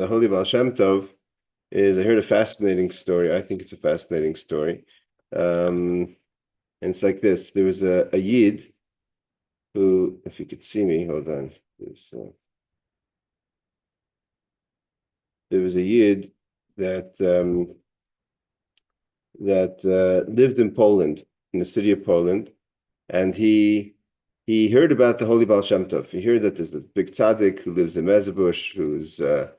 the holy Baal Shem Tov is, I heard a fascinating story. I think it's a fascinating story. And it's like this. There was a Yid who, if you could see me, hold on. There was a Yid that lived in Poland, in the city of Poland, and he heard about the holy Baal Shem Tov. He heard that there's a big tzaddik who lives in Mezhebush,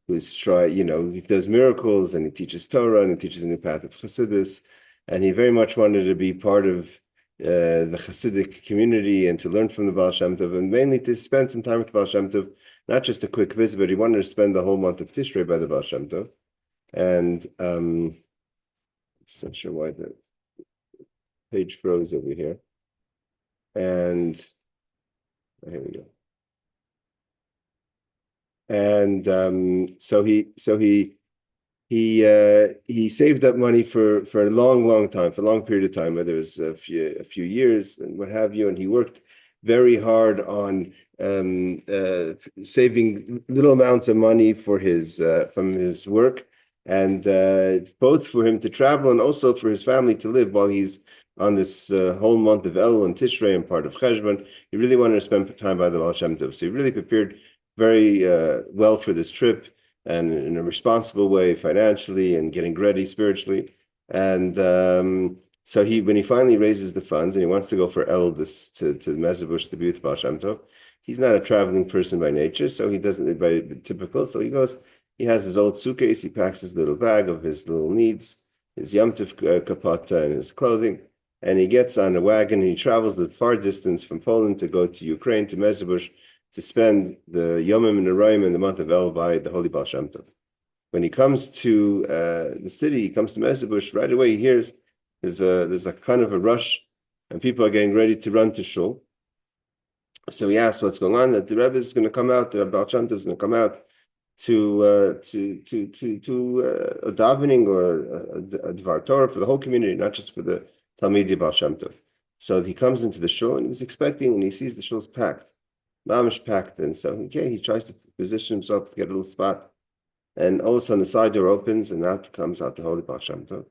he does miracles and he teaches Torah and he teaches a new path of Chassidus, and he very much wanted to be part of the Chassidic community and to learn from the Baal Shem Tov, and mainly to spend some time with the Baal Shem Tov, not just a quick visit, but he wanted to spend the whole month of Tishrei by the Baal Shem Tov. And I'm not sure why the page froze over here. And here we go. And so he saved up money for a long time, for a long period of time, whether it was a few years and what have you. And he worked very hard on saving little amounts of money for his from his work, and both for him to travel and also for his family to live while he's on this whole month of El and Tishrei and part of Cheshvan. He really wanted to spend time by the Baal Shem Tov. So he really prepared very well for this trip, and in a responsible way financially and getting ready spiritually. And so when he finally raises the funds and he wants to go for El to Mezhebush to be with Baal Shem Tov, he's not a traveling person by nature, so he doesn't, by typical. So he goes, he has his old suitcase, he packs his little bag of his little needs, his Yom Tov kapata and his clothing, and he gets on a wagon and he travels the far distance from Poland to go to Ukraine, to Mezhebush, to spend the Yomim and the Roim in the month of El by the holy Baal Shem Tov. When he comes to the city, he comes to Mezhebush, right away he hears there's a kind of a rush and people are getting ready to run to Shul. So he asks what's going on, that the Rebbe is going to come out, the Baal Shem Tov is going to come out to a davening or a Dvar Torah for the whole community, not just for the Talmidei Baal Shem Tov. So he comes into the Shul and he was expecting, and he sees the Shul's packed. Mamish packed, and so he tries to position himself to get a little spot, and all of a sudden the side door opens, and out comes out the holy Baal Shem Tov.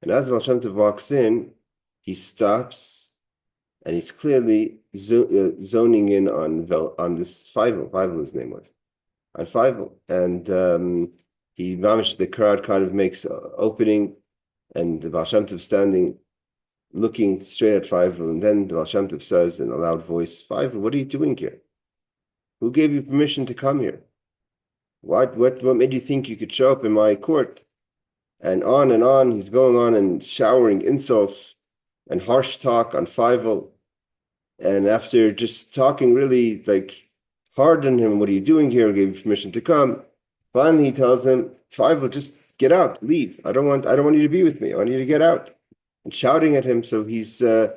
And as the Baal Shem Tov walks in, he stops, and he's clearly zoning in on this Feivel, his name was, on Feivel, and the crowd kind of makes an opening, and the Baal Shem Tov standing, looking straight at Feivel, and then the Baal Shem Tov says in a loud voice, "Feivel, what are you doing here? Who gave you permission to come here? What made you think you could show up in my court?" And on, he's going on and showering insults and harsh talk on Feivel. And after just talking really like hard on him, "What are you doing here? I gave you permission to come." Finally, he tells him, "Feivel, just get out, leave. I don't want you to be with me. I want you to get out." And shouting at him, so he's so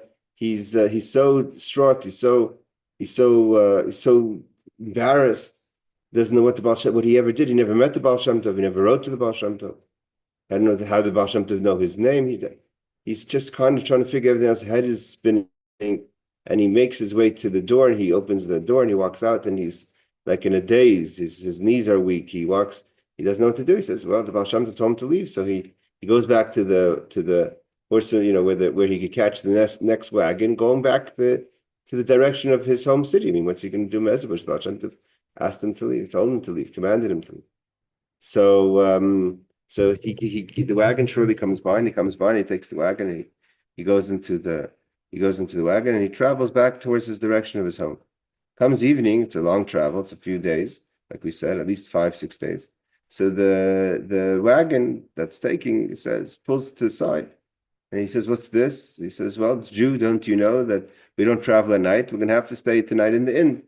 distraught, he's so embarrassed, doesn't know what he ever did. He never met the Baal Shem Tov, he never wrote to the Baal Shem Tov. I don't know how the Baal Shem Tov know his name. He's just kind of trying to figure everything else. His head is spinning, and he makes his way to the door, and he opens the door, and he walks out, and he's like in a daze. His knees are weak. He doesn't know what to do. He says, well, the Baal Shem Tov told him to leave, so he goes back to the horse, where he could catch the next wagon, going back to the direction of his home city. I mean, what's he going to do? Mezhebush, Baal Shem Tov asked him to leave, told him to leave, commanded him to leave. So the wagon surely comes by, and he takes the wagon, and he goes into the wagon, and he travels back towards his direction of his home. Comes evening, it's a long travel, it's a few days, like we said, at least 5-6 days. So the wagon that's pulls to the side. And he says, "What's this?" He says, "Well, Jew, don't you know that we don't travel at night? We're going to have to stay tonight in the inn."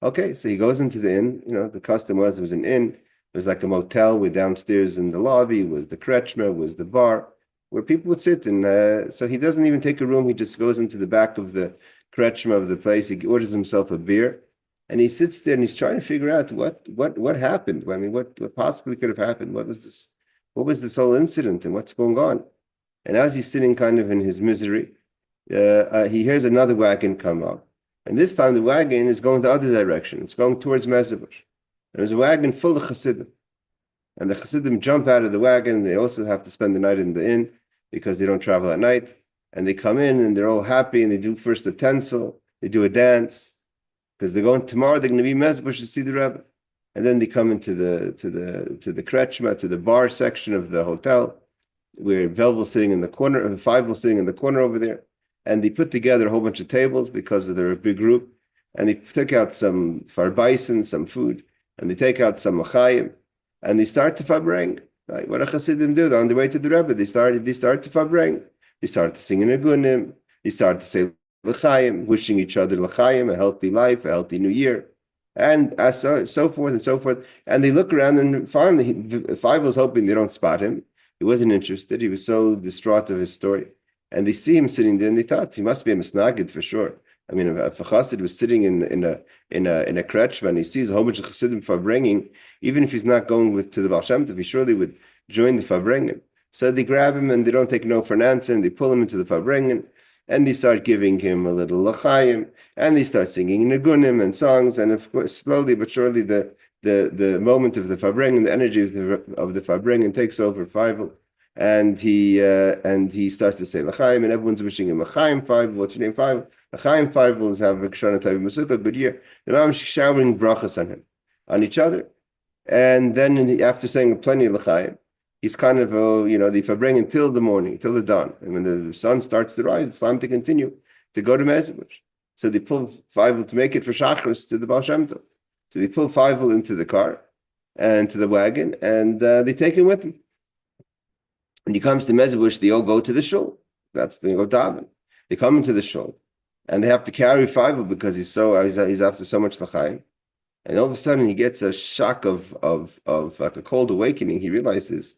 Okay, so he goes into the inn. The custom was there was an inn. It was like a motel with downstairs in the lobby was the kretschmer, was the bar, where people would sit. And so he doesn't even take a room. He just goes into the back of the kretschmer of the place. He orders himself a beer. And he sits there and he's trying to figure out what happened. I mean, what possibly could have happened? What was this? What was this whole incident and what's going on? And as he's sitting kind of in his misery, he hears another wagon come up. And this time the wagon is going the other direction. It's going towards Mezhebush. There's a wagon full of Chassidim. And the Chassidim jump out of the wagon. They also have to spend the night in the inn because they don't travel at night. And they come in and they're all happy and they do first a tencel, they do a dance because they're going tomorrow. They're going to be Mezbush to see the Rebbe, and then they come into the krechma, to the bar section of the hotel, where Velvel's sitting in the corner, Feivel's sitting in the corner over there, and they put together a whole bunch of tables because they're a big group, and they took out some farbaisen, some food, and they take out some machayim, and they start to fabreng. Like what a Chassidim do on the way to the Rebbe, they start to fabreng. They started to sing in Agunim. They started to say l'chaim, wishing each other l'chaim, a healthy life, a healthy new year, and so forth and so forth. And they look around, and finally, Feivel's hoping they don't spot him. He wasn't interested. He was so distraught of his story. And they see him sitting there, and they thought he must be a misnagid for sure. I mean, if a chassid was sitting in a krechma and he sees a whole bunch of chassidim farbringing, even if he's not going to the Baal Shem Tov, he surely would join the farbringing. So they grab him and they don't take no for an answer, and they pull him into the farbringen, and they start giving him a little l'chaim, and they start singing nagunim and songs, and of course, slowly but surely, the moment of the farbringen, the energy of the farbringen takes over Feivel, and he starts to say l'chaim, and everyone's wishing him l'chaim Feivel. What's your name, Feivel? L'chaim Feivel is have a kshana tavi masukah, good year. The mamash showering brachas on him, on each other, and then after saying plenty of l'chaim, he's kind of, the farbring until the morning, till the dawn. And when the sun starts to rise, it's time to continue to go to Mezbush. So they pull Feivel to make it for Shachris to the Baal Shem Tov. So they pull Feivel into the car and to the wagon, and they take him with them. When he comes to Mezbush, they all go to the shul. That's the go daven. They come into the shul, and they have to carry Feivel because he's after so much l'chaim. And all of a sudden, he gets a shock of like a cold awakening. He realizes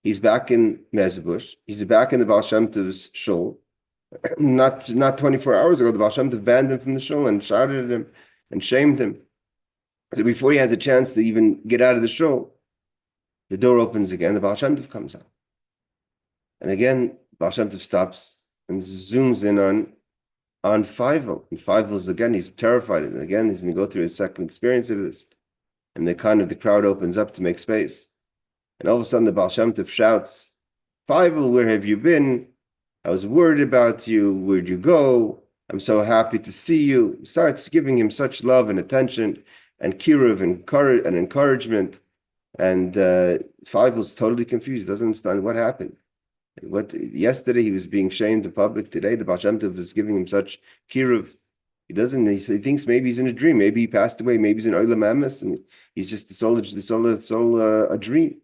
he's back in Mezbush. He's back in the Baal Shem Tov's shul. Not 24 hours ago, the Baal Shem Tov banned him from the shul and shouted at him and shamed him. So before he has a chance to even get out of the shul, the door opens again. The Baal Shem Tov comes out, and again, Baal Shem Tov stops and zooms in on Feivel. And Feivel's again, he's terrified. And again, he's going to go through his second experience of this. And the crowd opens up to make space. And all of a sudden, the Baal Shem Tov shouts, Feivel, where have you been? I was worried about you. Where'd you go? I'm so happy to see you. He starts giving him such love and attention and kiruv and encouragement. And Feivel's totally confused, doesn't understand what happened. Yesterday he was being shamed in public. Today the Baal Shem Tov is giving him such kiruv. He thinks maybe he's in a dream. Maybe he passed away. Maybe he's in Olam Emes, and he's just a dream.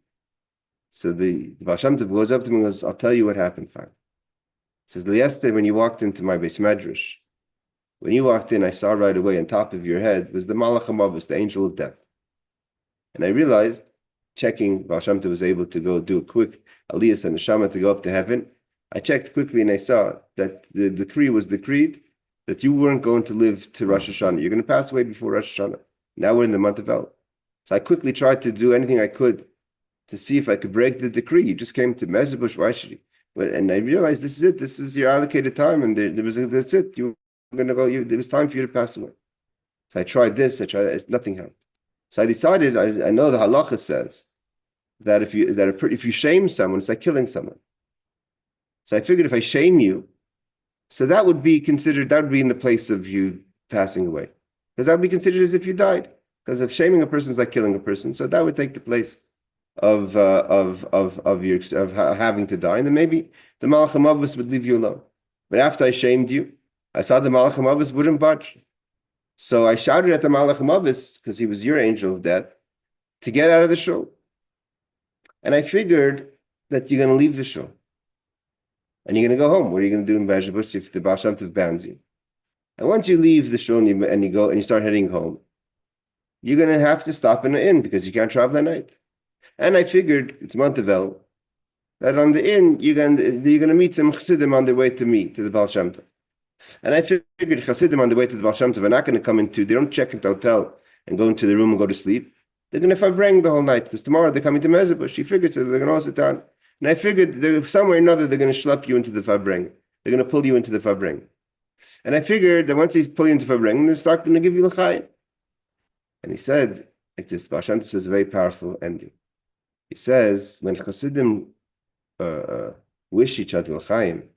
So the Baal Shem Tov goes up to him and goes, "I'll tell you what happened, Fine." He says, yesterday when you walked into my beis medrash, when you walked in, I saw right away on top of your head was the Malach HaMavos, the angel of death, and I realized, checking, Baal Shem Tov was able to go do a quick aliyah and neshama to go up to heaven. I checked quickly and I saw that the decree was decreed that you weren't going to live to Rosh Hashanah. You're going to pass away before Rosh Hashanah. Now we're in the month of El. So I quickly tried to do anything I could to see if I could break the decree. You just came to Mezbush, why should you? And I realized this is it. This is your allocated time, and that's it. You were going to go. It was time for you to pass away. So I tried this. Nothing helped. So I decided. I know the halacha says that if you shame someone, it's like killing someone. So I figured if I shame you, so that would be considered. That would be in the place of you passing away, because that would be considered as if you died. Because if shaming a person is like killing a person, so that would take the place of having to die, and then maybe the Malach HaMavos would leave you alone. But after I shamed you, I saw the Malach HaMavos wouldn't budge. So I shouted at the Malach HaMavos, because he was your angel of death, to get out of the shul. And I figured that you're going to leave the shul. And you're going to go home. What are you going to do in Mezbush if the Baal Shem Tov bans you? And once you leave the shul and you start heading home, you're going to have to stop in an inn because you can't travel at night. And I figured it's month of El, that on the inn you're going to meet some chassidim on their way to me, to the Baal Shem Tov. And I figured chassidim on the way to the Baal Shem Tov are not going to come they don't check into the hotel and go into the room and go to sleep. They're going to fabreng the whole night because tomorrow they're coming to Mezbush. She figured, so they're going to all sit down. And I figured somewhere or another they're going to schlep you into the fabreng. They're going to pull you into the fabreng. And I figured that once they pull you into fabreng, they start going to give you l'chaim. And he said, like this, Baal Shem Tov says a very powerful ending. He says, when Chassidim wish each other l'chaim,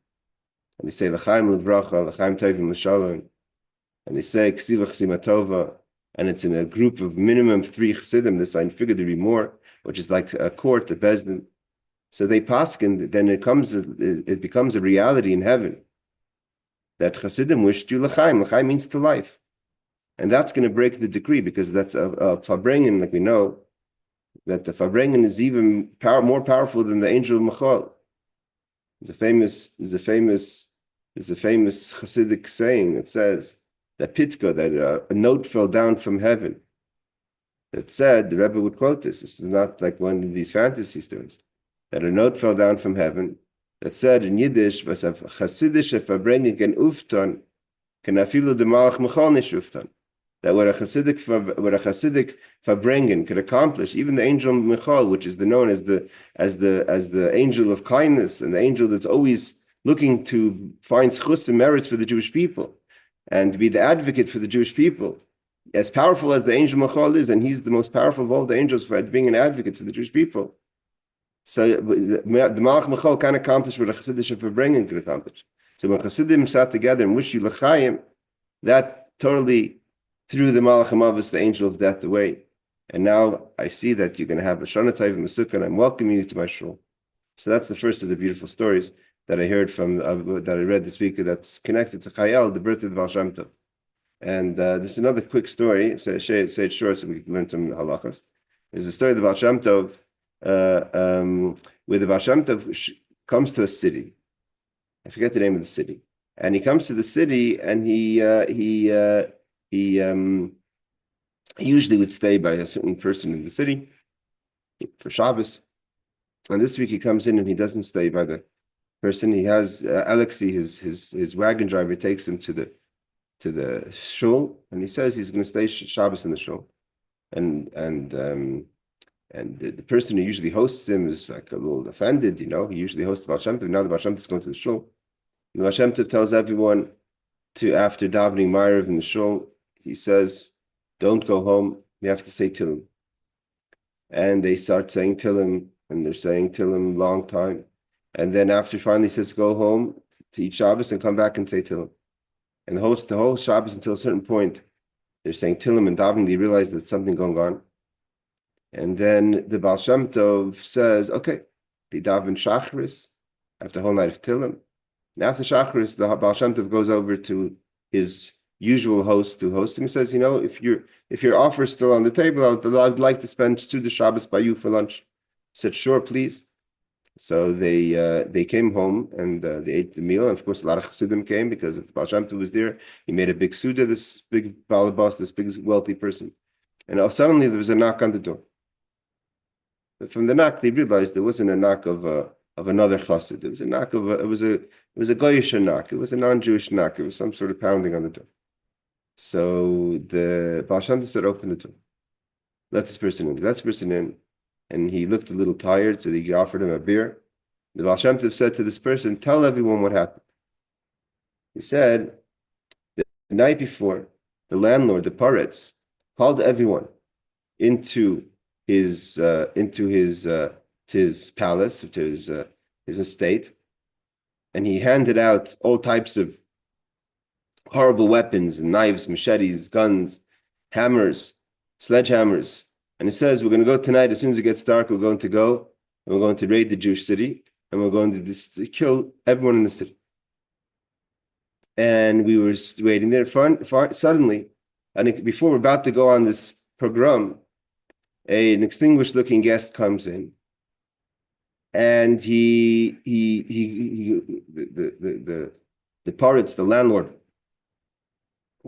and they say l'chaim l'vracha, l'chaim tovim l'shalom, and they say ksiva chsima tova, and it's in a group of minimum 3 Chassidim, this I figured there'd be more, which is like a court, a bezdin. So they paskin, then it becomes a reality in heaven that Chassidim wished you l'chaim. L'chaim means to life. And that's going to break the decree, because that's a farbrengen, like we know, that the farbrengen is even more powerful than the angel of Machal. There's a famous Chassidic saying that says that Pitka, that a note fell down from heaven. That said, the Rebbe would quote this. This is not like one of these fantasy stories. That a note fell down from heaven that said in Yiddish, "Was a Chassidische Farbrengen can uftan, can afilu de Malach Machal nish uftan." That what a Chassidic Farbrengen could accomplish, even the angel Michal, which is known as the angel of kindness, and the angel that's always looking to find schus and merits for the Jewish people, and to be the advocate for the Jewish people. As powerful as the angel Michal is, and he's the most powerful of all the angels for being an advocate for the Jewish people. So the Malach Michal can't accomplish what a Chassidic Farbrengen could accomplish. So when Chassidim sat together and wish you l'chaim, that totally threw the Malach HaMavos, the angel of death, away. And now I see that you're going to have a Shana Tov and Sukkah, and I'm welcoming you to my shul. So that's the first of the beautiful stories that I heard from, that I read this week, that's connected to Chayal, the birth of the Baal Shem Tov. And there's another quick story, say it short so we can learn some halachos. There's a story of the Baal Shem Tov, where the Baal Shem Tov comes to a city. I forget the name of the city. And he comes to the city, and he usually would stay by a certain person in the city for Shabbos. And this week he comes in and he doesn't stay by the person. He has Alexei, his wagon driver, takes him to the shul, and he says he's going to stay Shabbos in the shul. And the person who usually hosts him is like a little offended, He usually hosts the Baal Shem Tov. Now the Baal Shem Tov is going to the shul. The Baal Shem Tov tells everyone to, after davening Ma'ariv in the shul, he says, don't go home, you have to say Tillim. And they start saying Tillim, and they're saying Tillim a long time. And then after finally he says, go home to eat Shabbos and come back and say Tillim. And the whole Shabbos until a certain point, they're saying Tillim and davening, they realize there's something going on. And then the Baal Shem Tov says, okay, they daven Shacharis after a whole night of Tillim. And after Shacharis, the Baal Shem Tov goes over to his usual host to host him. He says, if your offer is still on the table, I'd like to spend the Shabbos by you for lunch. He said, sure, please. So they came home and they ate the meal. And of course, a lot of Chassidim came because if the Baal Shem Tov was there, he made a big suda, this big balabas, this big wealthy person. And suddenly there was a knock on the door. But from the knock, they realized there wasn't a knock of another chassid. It was a knock it was a goyish knock. It was a non-Jewish knock. It was some sort of pounding on the door. So the Baal Shem Tov said, open the door. Let this person in. And he looked a little tired, so they offered him a beer. The Baal Shem Tov said to this person, tell everyone what happened. He said, the night before, the landlord, the Paretz, called everyone into his palace, to his estate, and he handed out all types of horrible weapons, knives, machetes, guns, hammers, sledgehammers. And he says, we're going to go tonight, as soon as it gets dark, we're going to go, and we're going to raid the Jewish city, and we're going to kill everyone in the city. And we were waiting there. Suddenly, and before we're about to go on this pogrom, an extinguished-looking guest comes in, and the Paretz, the landlord,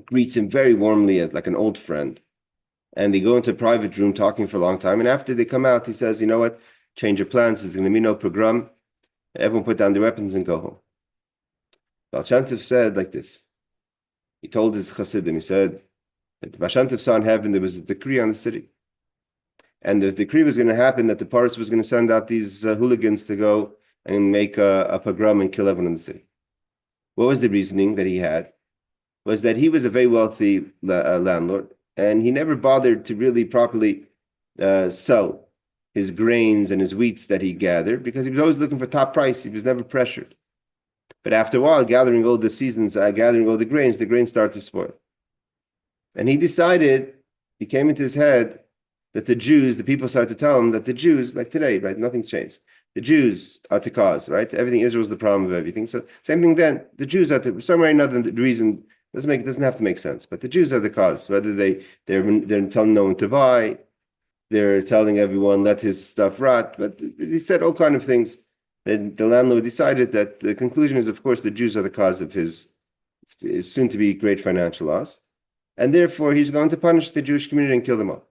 greets him very warmly as like an old friend. And they go into a private room talking for a long time. And after they come out, he says, you know what? Change your plans. There's going to be no pogrom. Everyone put down their weapons and go home. Baal Shem Tov said like this. He told his Chassidim, he said that the Baal Shem Tov saw in heaven there was a decree on the city. And the decree was going to happen that the Paretz was going to send out these hooligans to go and make a pogrom and kill everyone in the city. What was the reasoning that he had? Was that he was a very wealthy landlord, and he never bothered to really properly sell his grains and his wheats that he gathered, because he was always looking for top price. He was never pressured. But after a while, gathering all the seasons, gathering all the grains started to spoil. And he decided, he came into his head that the Jews, the people started to tell him that the Jews, like today, right, nothing's changed. The Jews are the cause, right? Everything, Israel's the problem of everything. So same thing then, the Jews are the, some way or another, the reason, doesn't have to make sense, but the Jews are the cause. Whether they're telling no one to buy, they're telling everyone, let his stuff rot, but he said all kind of things. Then the landlord decided that the conclusion is, of course, the Jews are the cause of his soon-to-be great financial loss, and therefore he's going to punish the Jewish community and kill them all.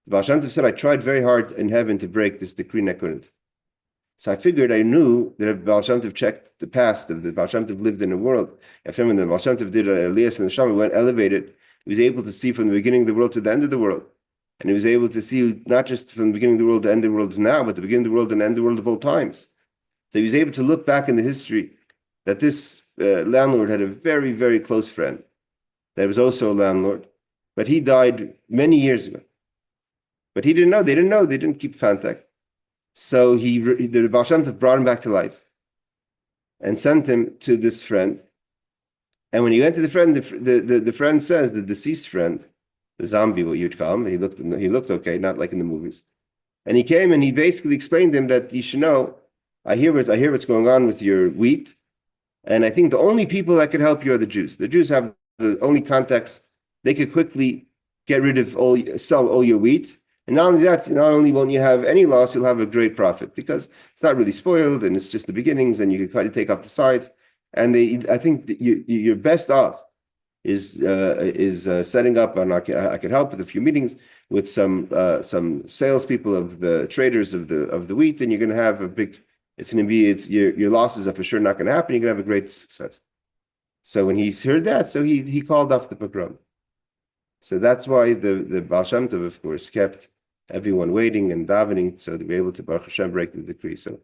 The Baal Shem Tov said, I tried very hard in heaven to break this decree, and I couldn't. So I figured, I knew that if Baal Shem Tov checked the past, if the Baal Shem Tov lived in a world, if when the Baal Shem Tov did aliyah and the Shama, went elevated, he was able to see from the beginning of the world to the end of the world. And he was able to see not just from the beginning of the world to the end of the world now, but the beginning of the world and the end of the world of all times. So he was able to look back in the history that this landlord had a very, very close friend that was also a landlord, but he died many years ago. But he didn't know, they didn't keep contact. So the Baal Shem Tov brought him back to life and sent him to this friend. And when he went to the friend, the friend says, the deceased friend, the zombie, what you'd call him, he looked okay, not like in the movies. And he came and he basically explained to him that you should know, I hear what's going on with your wheat, and I think the only people that could help you are the Jews. The Jews have the only contacts. They could quickly get rid of sell all your wheat. And not only that, not only won't you have any loss, you'll have a great profit because it's not really spoiled and it's just the beginnings and you can try to take off the sides. And I think that you're best off is setting up, and I could help with a few meetings with some salespeople of the traders of the wheat, and you're going to have a big. It's going to be your losses are for sure not going to happen. You're going to have a great success. So when he heard that, so he called off the pogrom. So that's why the Baal Shem Tov, of course, kept everyone waiting and davening so to be able to Baruch Hashem break the decree. So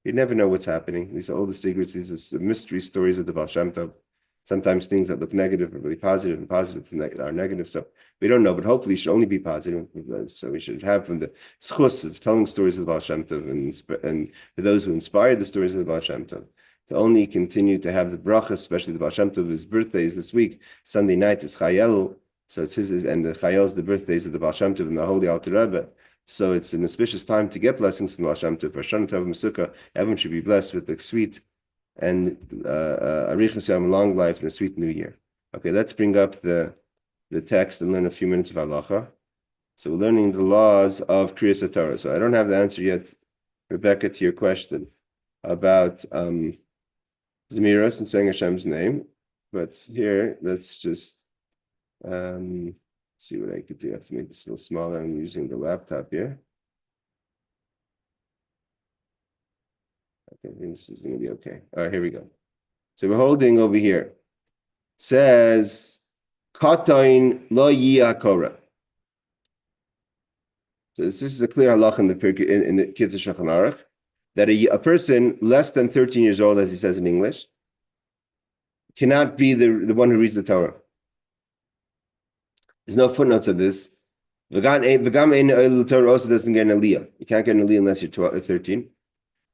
you never know what's happening. These are all the secrets. These are the mystery stories of the Baal Shem Tov. Sometimes things that look negative are really positive, and positive are negative. So we don't know, but hopefully it should only be positive. So we should have from the schus of telling stories of the Baal Shem Tov and for those who inspired the stories of the Baal Shem Tov, to only continue to have the bracha, especially the Baal Shem Tov. His birthday is this week. Sunday night is Chayel. So it's his, and the Chayel is the birthdays of the Baal Shem Tov and the Holy Alter Rebbe. So it's an auspicious time to get blessings from the Baal Shem Tov. For Shana Tov Mesukah, everyone should be blessed with the sweet and Arichas Yom, long life, and a sweet new year. Okay, let's bring up the text and learn a few minutes of halacha. So we're learning the laws of Krias HaTorah. So I don't have the answer yet, Rebecca, to your question about Zmiros and saying Hashem's name. But here, let's just see what I could do. I have to make this a little smaller. I'm using the laptop here. Okay, I think this is going to be okay. All right, here we go. So we're holding over here. It says, Katoin lo yiyakora. So this is a clear halach in the Kitzur Shulchan Aruch, that a person less than 13 years old, as he says in English, cannot be the one who reads the Torah. There's no footnotes of this. V'gam Torah also doesn't get an aliyah. You can't get an aliyah unless you're 13.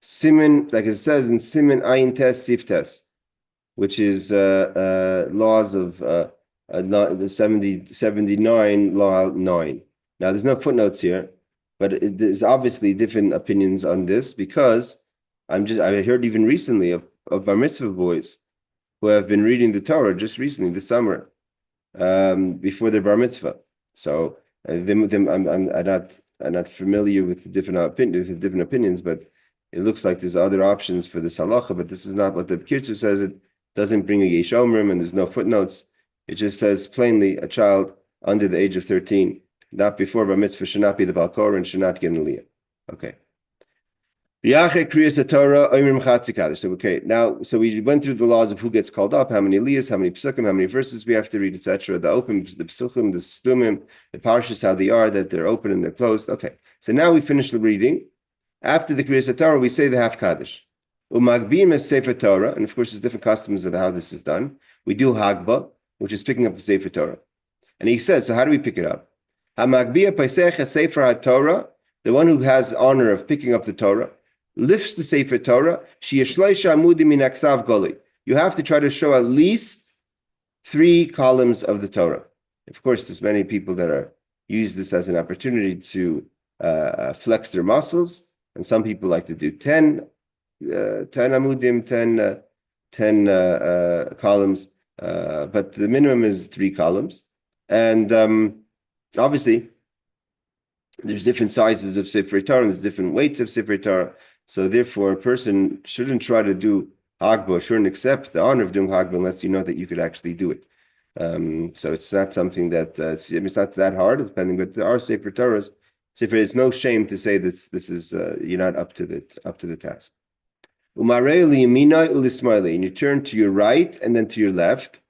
Siman, like it says in Siman Ayin Tes Sif Tes, which is laws of the 79 law 9. Now there's no footnotes here, but there's obviously different opinions on this because I heard even recently of bar mitzvah boys who have been reading the Torah just recently this summer before their bar mitzvah. So I'm not familiar with the different opinions, but it looks like there's other options for this halacha, but this is not what the Kitzur says. It doesn't bring a yesh omrim, and there's no footnotes. It just says plainly a child under the age of 13, not before bar mitzvah, should not be the Baal Korah and should not get an aliyah. Okay. So okay, now so we went through the laws of who gets called up, how many aliyahs, how many psukim, how many verses we have to read, etc. The open, the psukim, the stumim, the parshas, how they are, that they're open and they're closed. Okay, so now we finish the reading. After the Krias HaTorah, we say the half kaddish. Umagbim es sefer Torah, and of course there's different customs of how this is done. We do hagba, which is picking up the sefer Torah. And he says, so how do we pick it up? Hamagbia paisech sefer HaTorah the one who has honor of picking up the Torah, lifts the Sefer Torah. You have to try to show at least 3 columns of the Torah. Of course, there's many people that use this as an opportunity to flex their muscles, and some people like to do 10 amudim, 10 columns, but the minimum is 3 columns. And obviously, there's different sizes of Sefer Torah, and there's different weights of Sefer Torah. So therefore, a person shouldn't try to do Hagbah, shouldn't accept the honor of doing Hagbah unless you know that you could actually do it. So it's not something that it's not that hard, depending. But there are Sefer Torahs. It's no shame to say that this is you're not up to the task. And you turn to your right and then to your left.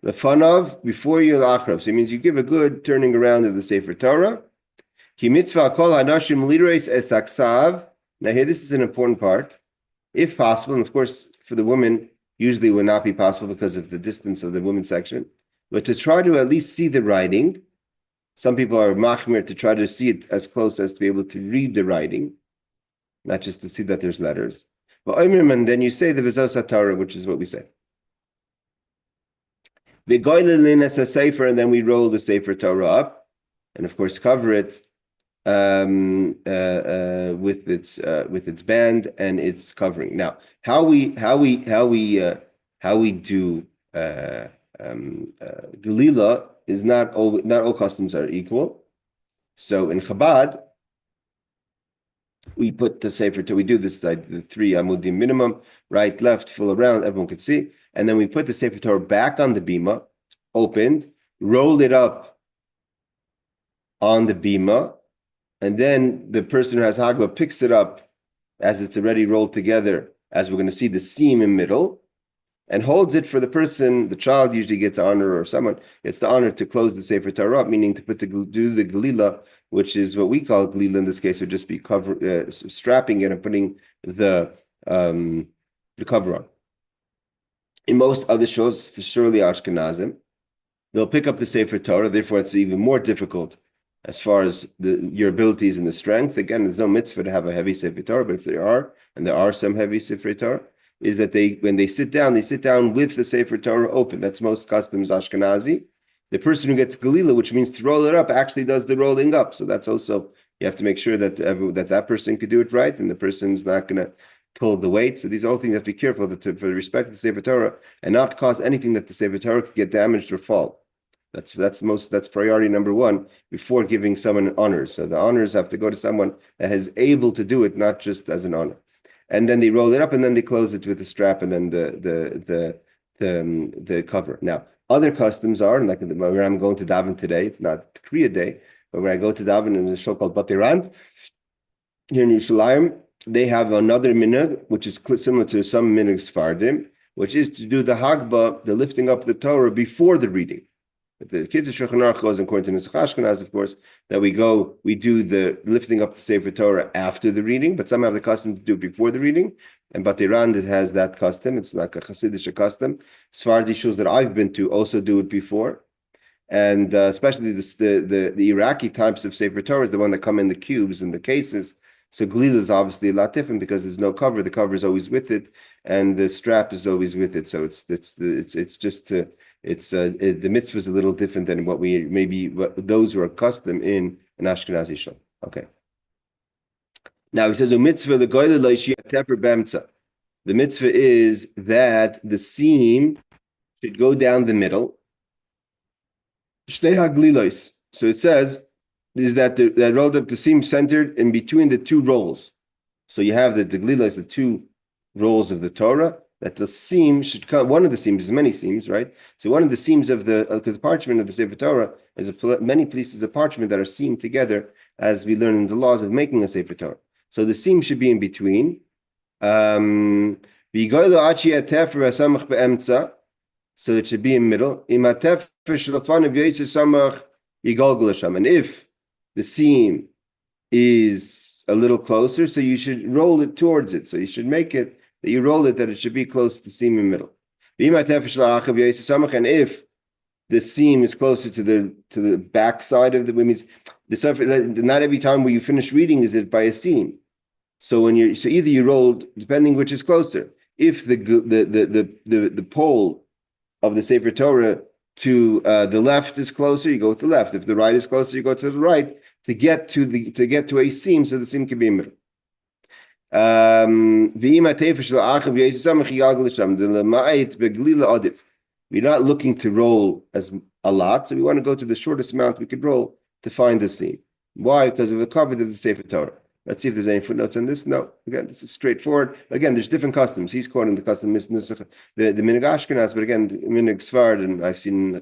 Lefanav, before you lachrav. So it means you give a good turning around of the Sefer Torah. Ki mitzvah kol hanashim lireis es aksav. Now here, this is an important part. If possible, and of course for the women, usually it would not be possible because of the distance of the women's section, but to try to at least see the writing. Some people are machmir to try to see it as close as to be able to read the writing, not just to see that there's letters. But and then you say the Avodas Hashem, which is what we say. And then we roll the Sefer Torah up, and of course cover it with its band and its covering. Now, how we do Galila is not all customs are equal. So in Chabad, we put the Sefer Torah. We do this like the 3 amudim minimum, right, left, full around, everyone could see, and then we put the Sefer Torah back on the bima, opened, rolled it up on the bima. And then the person who has Hagba picks it up as it's already rolled together, as we're going to see the seam in middle, and holds it for the person. The child usually gets honor, or someone gets the honor to close the Sefer Torah up, meaning to do the Galila, which is what we call Galila in this case, would just be strapping it and putting the cover on. In most other shows, for surely Ashkenazim, they'll pick up the Sefer Torah, therefore it's even more difficult as far as your abilities and the strength. Again, there's no mitzvah to have a heavy Sefer Torah, but if there are, and there are some heavy Sefer Torah, is that when they sit down with the Sefer Torah open. That's most customs Ashkenazi. The person who gets Galila, which means to roll it up, actually does the rolling up. So that's also, you have to make sure that that person could do it right, and the person's not going to pull the weight. So these are all things you have to be careful for respect the Sefer Torah and not cause anything that the Sefer Torah could get damaged or fall. That's priority number 1 before giving someone honors. So the honors have to go to someone that is able to do it, not just as an honor. And then they roll it up, and then they close it with the strap, and then the cover. Now, other customs are, like where I'm going to daven today. It's not Kriya Day, but when I go to daven in a show called Batirand here in Yerushalayim, they have another minhag, which is similar to some minhags Fardim, which is to do the Hagbah, the lifting up the Torah before the reading. The Kitzur Shulchan Aruch goes according to Nusach Ashkenaz, of course, that we do the lifting up the Sefer Torah after the reading, but some have the custom to do it before the reading. And Batirand has that custom. It's like a Hasidic custom. Sephardi shuls that I've been to also do it before, and especially the Iraqi types of Sefer Torah is the one that come in the cubes and the cases. So Galila is obviously a lot different because there's no cover. The cover is always with it, and the strap is always with it. So the mitzvah is a little different than what those who are accustomed in an Ashkenazi shul. Okay. Now he says the mitzvah the mitzvah is that the seam should go down the middle. So it says is that that rolled up the seam centered in between the 2 rolls. So you have the glilos, the 2 rolls of the Torah. That the seam should come. One of the seams, there's many seams, right? So one of the seams of because the parchment of the Sefer Torah is many pieces of parchment that are seamed together, as we learn in the laws of making a Sefer Torah. So the seam should be in between. So it should be in middle. And if the seam is a little closer, so you should roll it towards it. So you should make it that you roll it that it should be close to the seam in the middle. And if the seam is closer to the back side of the, it means not every time where you finish reading is it by a seam. So either you rolled, depending which is closer. If the pole of the Sefer Torah to the left is closer, you go with the left. If the right is closer, you go to the right to get to a seam, so the seam can be in the middle. We're not looking to roll as a lot, so we want to go to the shortest amount we could roll to find the seam. Why? Because of the cover of the Sefer Torah. Let's see if there's any footnotes on this. No. Again, this is straightforward. Again, there's different customs. He's quoting the custom, the Minhag Ashkenaz, but again, the Minhag Sfard, and I've seen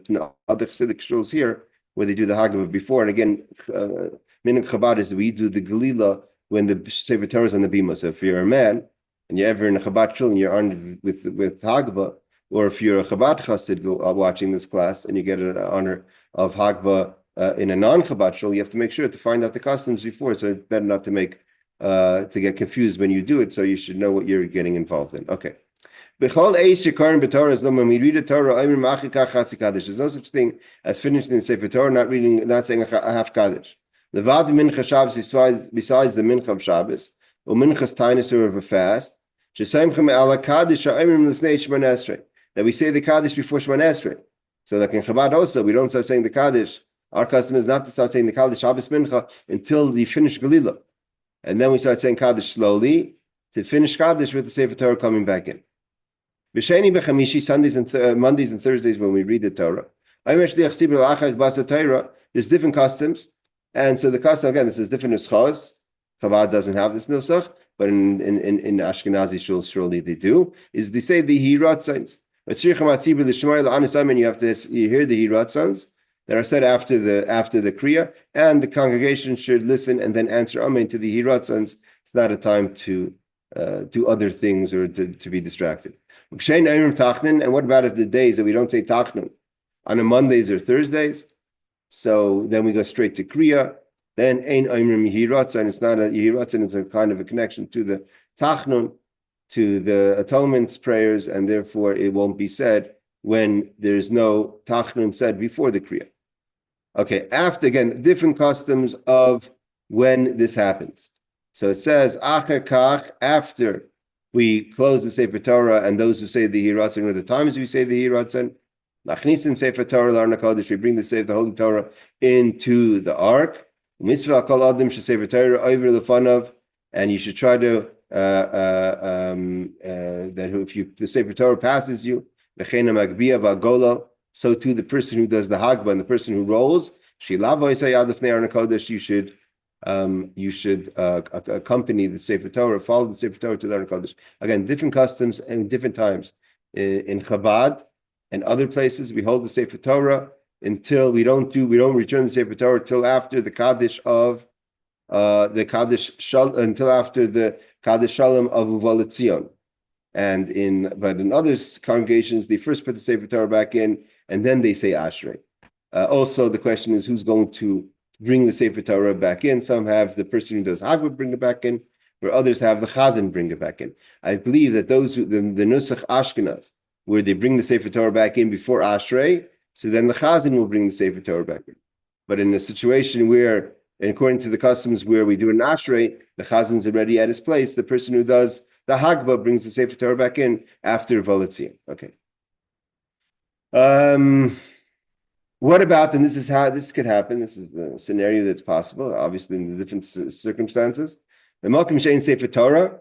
other Chassidic shuls here where they do the Haggadah before. And again, Minhag Chabad is we do the Galila when the Sefer Torah is on the Bima. So if you're a man and you're ever in a Chabad shul and you're honored with Haggadah, or if you're a Chabad Chassid watching this class and you get an honor of Haggadah in a non-Chabad shul, you have to make sure to find out the customs before, so it's better not to get confused when you do it, so you should know what you're getting involved in. Okay. When we read the Torah, there's no such thing as finishing the Sefer Torah, not saying a half Kaddish. Besides the Mincha of Shabbos, or Minchas Tainus or of a fast, that we say the Kaddish before Shemona Esrei. So like in Chabad also, we don't start saying the Kaddish. Our custom is not to start saying the Kaddish Shabbos Mincha until we finish Galila. And then we start saying Kaddish slowly to finish Kaddish with the Sefer Torah coming back in. B'sheni b'chamishi, Sundays and Mondays and Thursdays when we read the Torah. There's different customs. And so the custom, again, this is different nuschos. Chabad doesn't have this nusach, but in Ashkenazi shuls surely they do, is they say the hirat signs. You have to hear the hirat signs that are said after the kriya, and the congregation should listen and then answer amen to the hirat signs. It's not a time to do other things or to be distracted. And what about if the days that we don't say tachnun on a Mondays or Thursdays? So then we go straight to kriya. Then ein oimrim yehiratzon. It's not a yehiratzon. It's a kind of a connection to the tachnun, to the atonements prayers, and therefore it won't be said when there's no tachnun said before the kriya. Okay. After, again, different customs of when this happens. So it says acher kach, after we close the Sefer Torah, and those who say the yehiratzon are the times we say the yehiratzon. Nachnisin Sefer Torah l'Arna Kodesh. We bring the Holy Torah into the Ark. Mitzvah kol adam shesefer Torah over lefanav, and you should try to that if the Sefer Torah passes you, v'cheina magbia v'agola, so too the person who does the Hagbah and the person who rolls, shilavo yisayad lefnei Arna Kodesh. You should accompany the Sefer Torah, follow the Sefer Torah to the Arna Kodesh. Again, different customs and different times in Chabad. And other places, we hold the Sefer Torah until we don't return the Sefer Torah till after the Kaddish of until after the Kaddish Shalom of Uval Tzion. But in other congregations, they first put the Sefer Torah back in, and then they say Ashrei. Also, the question is who's going to bring the Sefer Torah back in. Some have the person who does Haggadah bring it back in, where others have the Chazan bring it back in. I believe that the Nusach Ashkenaz, where they bring the Sefer Torah back in before Ashrei, so then the Chazan will bring the Sefer Torah back in. But in a situation where, and according to the customs where we do an Ashrei, the Chazan's already at his place, the person who does the Hagbah brings the Sefer Torah back in after Volatzin. Okay. What about, and this is how this could happen, this is the scenario that's possible, obviously in the different circumstances. The Malkim Shein Sefer Torah.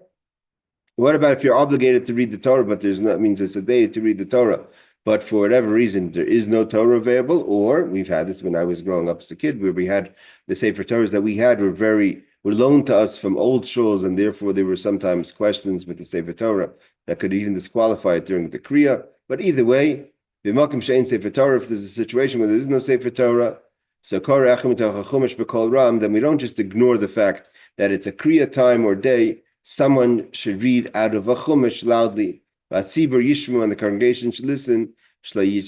What about if you're obligated to read the Torah, but that means it's a day to read the Torah, but for whatever reason there is no Torah available? Or we've had this when I was growing up as a kid, where we had the Sefer Torahs that we had were loaned to us from old shuls, and therefore there were sometimes questions with the Sefer Torah that could even disqualify it during the Kriya. But either way, B'makom she'ein Sefer Torah, if there's a situation where there is no Sefer Torah, so then we don't just ignore the fact that it's a Kriya time or day. Someone should read out of a chumash loudly. Tzibur yishmu, and the congregation should listen. We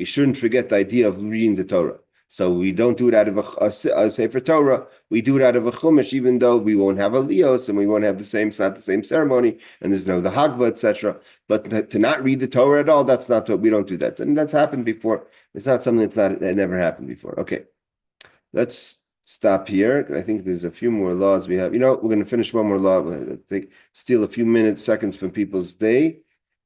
shouldn't forget the idea of reading the Torah. So we don't do it out of a Sefer Torah. We do it out of a Chumash, even though we won't have aliyos and we won't have it's not the same ceremony, and there's no the Hagba, etc. But to not read the Torah at all, that's not what we don't do that. And that's happened before. It's not something that never happened before. Okay, let's stop here. I think there's a few more laws we have. We're going to finish one more law. Steal a few seconds from people's day,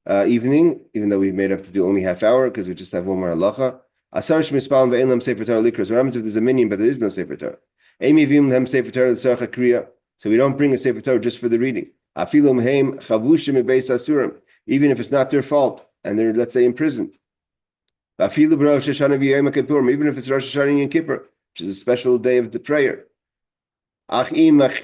evening, even though we made up to do only half hour because we just have one more halacha. Asar shmispal ve'elam sefer Torah likros. What happens if there's a minyan but there is no sefer Torah? Emi vim hem sefer Torah l'tzarcha kriya. So we don't bring a sefer Torah just for the reading. Afilum heim chavushim beis asurim. Even if it's not their fault and they're, let's say, imprisoned. Afilu b'rosh Hashanah v'yom kippurim. Even if it's Rosh Hashanah and Yom Kippur, which is a special day of the prayer. But if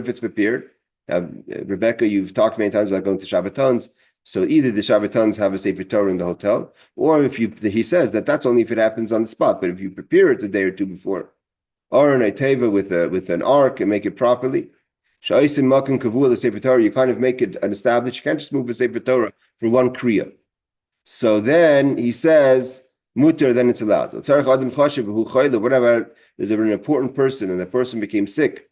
it's prepared, Rebecca, you've talked many times about going to Shabbatons. So either the Shabbatons have a Sefer Torah in the hotel, or he says that's only if it happens on the spot. But if you prepare it a day or two before, or an Eiteva with an ark and make it properly, Sefer Torah, you kind of make it an established. You can't just move a Sefer Torah for one Kriya. So then he says, mutter, then it's allowed. Whatever, there's an important person and that person became sick,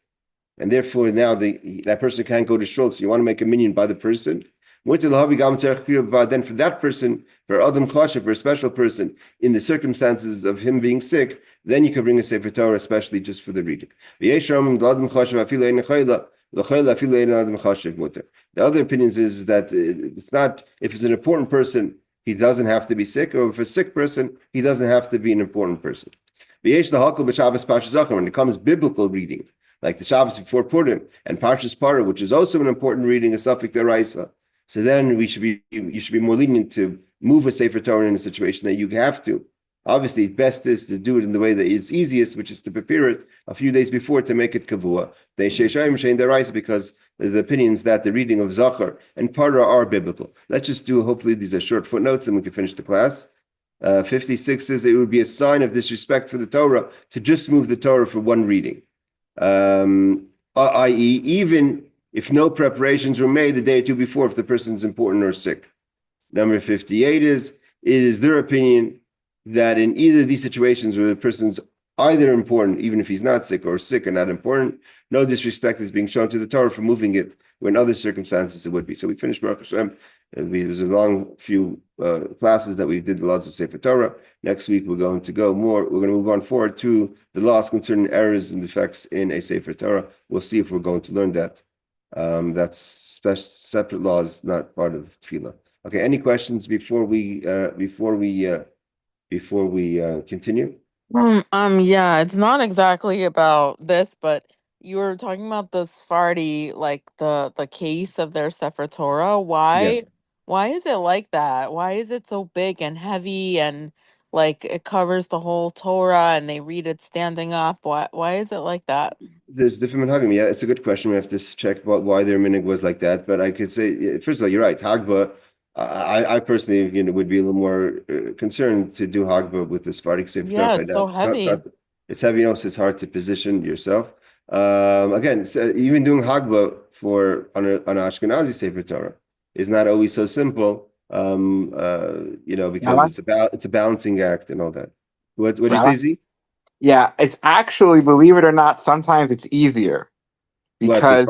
and therefore now that person can't go to shul, so you want to make a minyan by the person. Then for that person, for Adam Chashav, for a special person, in the circumstances of him being sick, then you can bring a Sefer Torah, especially just for the reading. The other opinions is that it's not, if it's an important person, he doesn't have to be sick, or if a sick person, he doesn't have to be an important person. When it comes biblical reading, like the Shabbos before Purim and Parshas Parah, which is also an important reading, a suffix deraisa. So then you should be more lenient to move a Sefer Torah in a situation that you have to. Obviously, best is to do it in the way that is easiest, which is to prepare it a few days before to make it kavua. Because there's the opinions that the reading of Zachar and Parah are biblical. Let's just do, hopefully these are short footnotes and we can finish the class. 56 says it would be a sign of disrespect for the Torah to just move the Torah for one reading. I.e., even if no preparations were made the day or two before, if the person's important or sick. Number 58 is, it is their opinion that in either of these situations where the person's either important, even if he's not sick, or sick and not important, no disrespect is being shown to the Torah for moving it, where in other circumstances it would be. So we finished Baruch Hashem. It was a long few classes that we did the laws of Sefer Torah. Next week we're going to move on forward to the laws concerning errors and defects in a Sefer Torah. We'll see if we're going to learn that. That's separate laws, not part of Tefillah. Okay, any questions before we continue? Yeah, it's not exactly about this, but you were talking about the Sephardi, like the case of their Sefer Torah. Yeah. Why is it like that? Why is it so big and heavy and like it covers the whole Torah and they read it standing up? Why is it like that? There's different minhagim. Yeah, it's a good question. We have to check about why their minhag was like that. But I could say, first of all, you're right. Hagba, I personally, would be a little more concerned to do Hagba with the Sephardic Sefer Torah. Yeah, it's so heavy. It's heavy, so it's hard to position yourself. Again, even doing Hagba on an Ashkenazi Sefer Torah is not always so simple. Because it's a balancing act and all that. What do you say, Z? Yeah, it's actually, believe it or not, sometimes it's easier because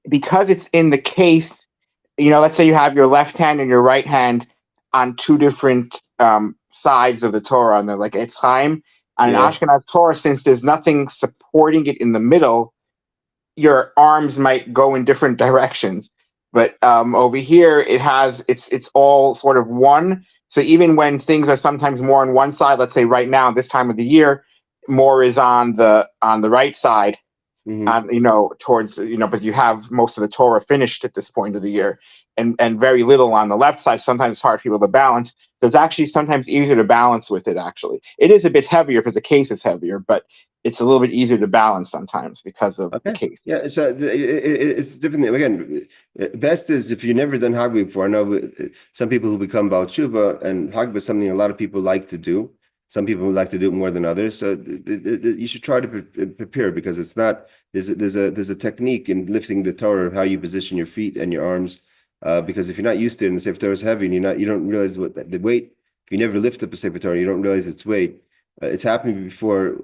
because it's in the case. Let's say you have your left hand and your right hand on two different sides of the Torah, and they're like Etz Chaim. On an Ashkenaz Torah, since there's nothing supporting it in the middle, your arms might go in different directions. But over here, it's all sort of one. So even when things are sometimes more on one side, let's say right now, this time of the year, more is on the right side, towards, but you have most of the Torah finished at this point of the year and very little on the left side. Sometimes it's hard for people to balance. So it's actually sometimes easier to balance with it, actually. It is a bit heavier because the case is heavier, but it's a little bit easier to balance sometimes because of the case. Yeah, so it's different. Again, best is if you've never done Hagba before. I know some people who become Baal Tshuva, and Hagba is something a lot of people like to do. Some people would like to do it more than others. So you should try to prepare, because it's not. There's a technique in lifting the Torah, how you position your feet and your arms. Because if you're not used to it, and the Sefer Torah is heavy, and you don't realize what the weight If you never lift up a Sefer Torah, you don't realize its weight. It's happened before.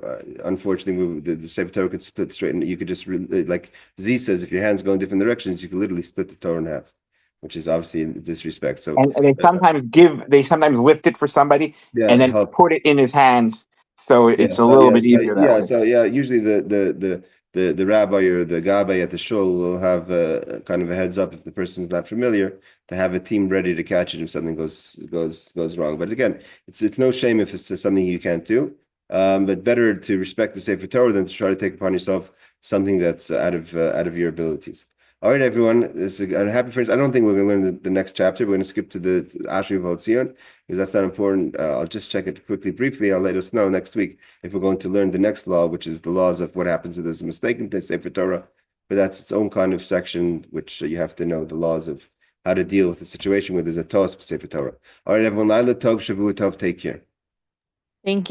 Unfortunately, the Sefer Torah could split straight, and you could just like Z says, if your hands go in different directions, you could literally split the Torah in half, which is obviously in disrespect. So, and they sometimes lift it for somebody yeah, and then put it in his hands, so it's a little bit easier that way. So usually the rabbi or the gabbai at the shul will have kind of a heads up if the person's not familiar, to have a team ready to catch it if something goes wrong. But again, it's no shame if it's something you can't do. But better to respect the Sefer Torah than to try to take upon yourself something that's out of your abilities. All right, everyone. Happy friends. I don't think we're going to learn the next chapter. We're going to skip to the Ashri of Hotzion, because that's not important. I'll just check it briefly. I'll let us know next week if we're going to learn the next law, which is the laws of what happens if there's a mistake in the Sefer Torah. But that's its own kind of section, which you have to know the laws of how to deal with the situation where there's a toss Sefer Torah. All right, everyone. Laila Tov, Shavua Tov. Take care. Thank you.